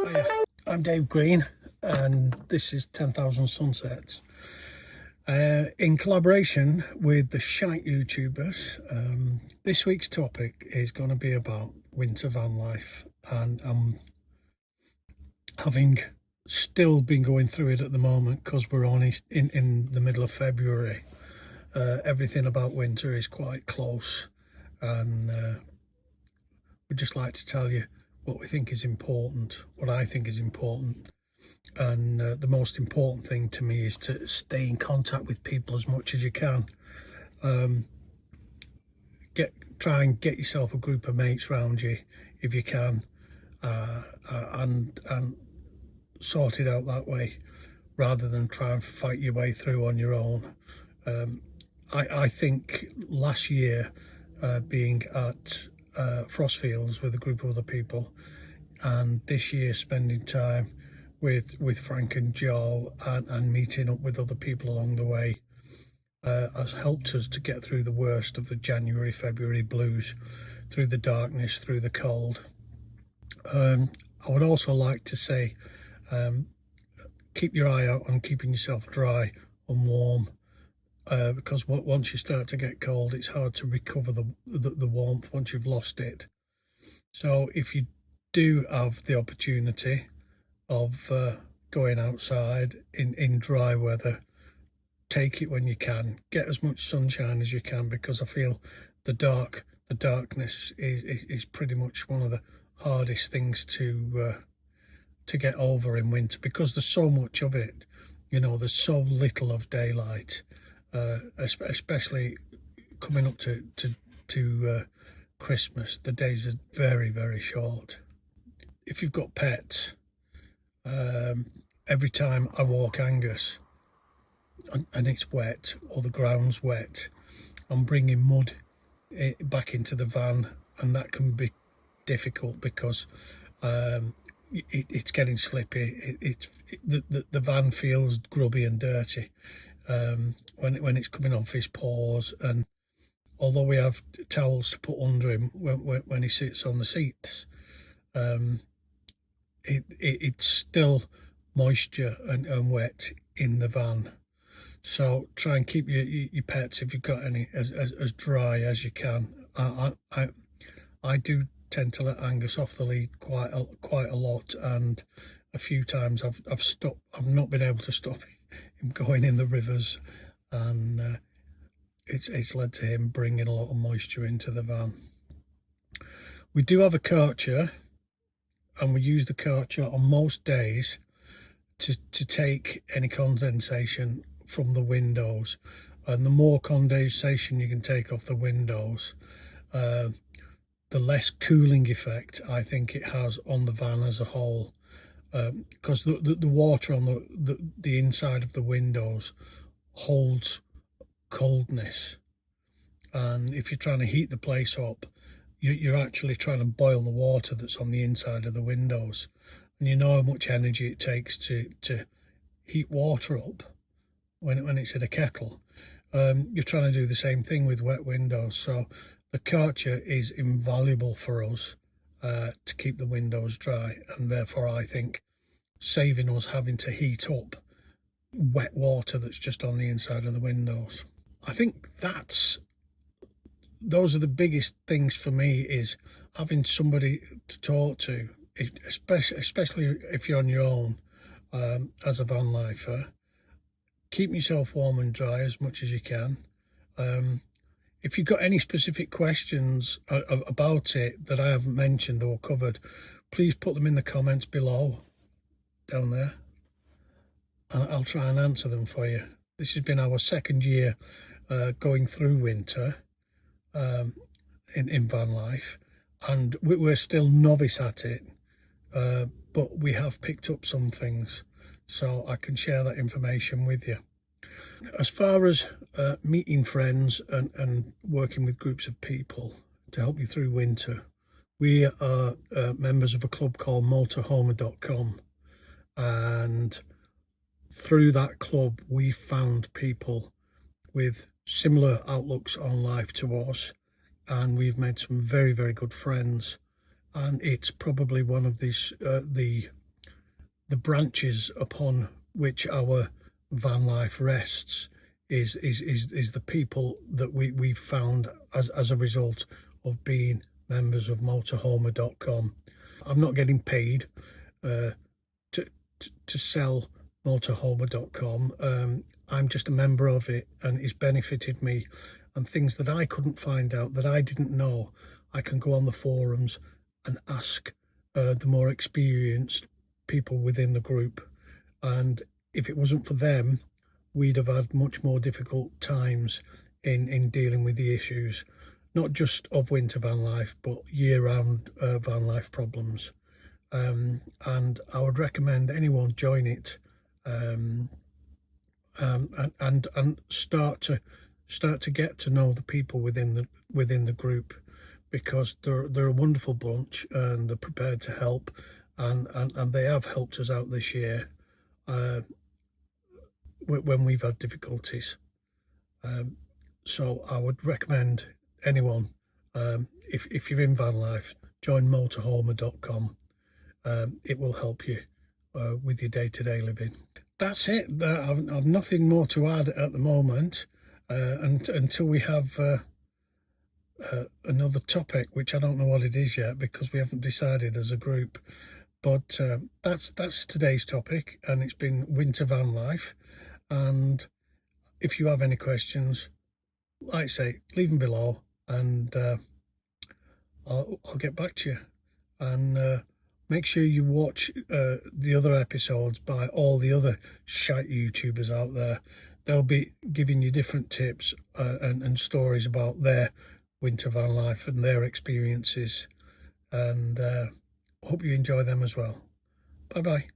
Hiya, I'm Dave Green and this is 10,000 Sunsets. In collaboration with the Shite YouTubers, this week's topic is going to be about winter van life, and I'm having still been going through it at the moment because we're only in the middle of February. Everything about winter is quite close, and we'd just like to tell you what we think is important, what I think is important. And the most important thing to me is to stay in contact with people as much as you can. Try and get yourself a group of mates around you if you can, and sort it out that way, rather than try and fight your way through on your own. I think last year, being at Frostfields with a group of other people, and this year spending time with Frank and Joe and meeting up with other people along the way, has helped us to get through the worst of the January, February blues, through the darkness, through the cold. I would also like to say, keep your eye out on keeping yourself dry and warm, because once you start to get cold, it's hard to recover the warmth once you've lost it. So if you do have the opportunity of going outside in dry weather, take it when you can. Get as much sunshine as you can, because I feel the darkness is pretty much one of the hardest things to get over in winter, because there's so much of it. You know, there's so little of daylight, especially coming up to Christmas. The days are very, very short. If you've got pets, every time I walk Angus and it's wet, or the ground's wet, I'm bringing mud back into the van, and that can be difficult because it's getting slippy. The van feels grubby and dirty when it's coming off his paws, and although we have towels to put under him when he sits on the seats, it's still moisture and wet in the van. So try and keep your pets, if you've got any, as dry as you can. I do tend to let Angus off the lead quite a lot, and a few times I've not been able to stop him going in the rivers, and it's led to him bringing a lot of moisture into the van. We do have a Karcher, and we use the Karcher on most days to take any condensation from the windows, and the more condensation you can take off the windows, the less cooling effect I think it has on the van as a whole, because the water on the inside of the windows holds coldness, and if you're trying to heat the place up, you're actually trying to boil the water that's on the inside of the windows, and you know how much energy it takes to heat water up when it's in a kettle. You're trying to do the same thing with wet windows. So the Karcher is invaluable for us to keep the windows dry, and therefore I think saving us having to heat up wet water that's just on the inside of the windows. I think those are the biggest things for me, is having somebody to talk to, especially if you're on your own as a van lifer. Keep yourself warm and dry as much as you can. If you've got any specific questions about it that I haven't mentioned or covered, please put them in the comments below down there, and I'll try and answer them for you. This has been our second year going through winter in van life, and we're still novice at it, but we have picked up some things, so I can share that information with you. As far as meeting friends and working with groups of people to help you through winter, we are members of a club called motorhomer.com, and through that club we found people with similar outlooks on life to us, and we've made some very, very good friends, and it's probably one of the the branches upon which our van life rests is the people that we've found as a result of being members of motorhomer.com. I'm not getting paid to sell motorhomer.com. I'm just a member of it, and it's benefited me, and things that I couldn't find out, that I didn't know, I can go on the forums and ask the more experienced people within the group. And if it wasn't for them, we'd have had much more difficult times in dealing with the issues, not just of winter van life, but year-round van life problems. And I would recommend anyone join it, and start to get to know the people within the group, because they're a wonderful bunch, and they're prepared to help, and they have helped us out this year when we've had difficulties. So I would recommend anyone, if you're in van life, join motorhomer.com. It will help you with your day-to-day living. That's it. I've nothing more to add at the moment, until we have another topic, which I don't know what it is yet, because we haven't decided as a group. But that's today's topic, and it's been winter van life. And if you have any questions, like I say, leave them below, and I'll get back to you. And make sure you watch the other episodes by all the other shite YouTubers out there. They'll be giving you different tips and stories about their winter van life and their experiences. And hope you enjoy them as well. Bye bye.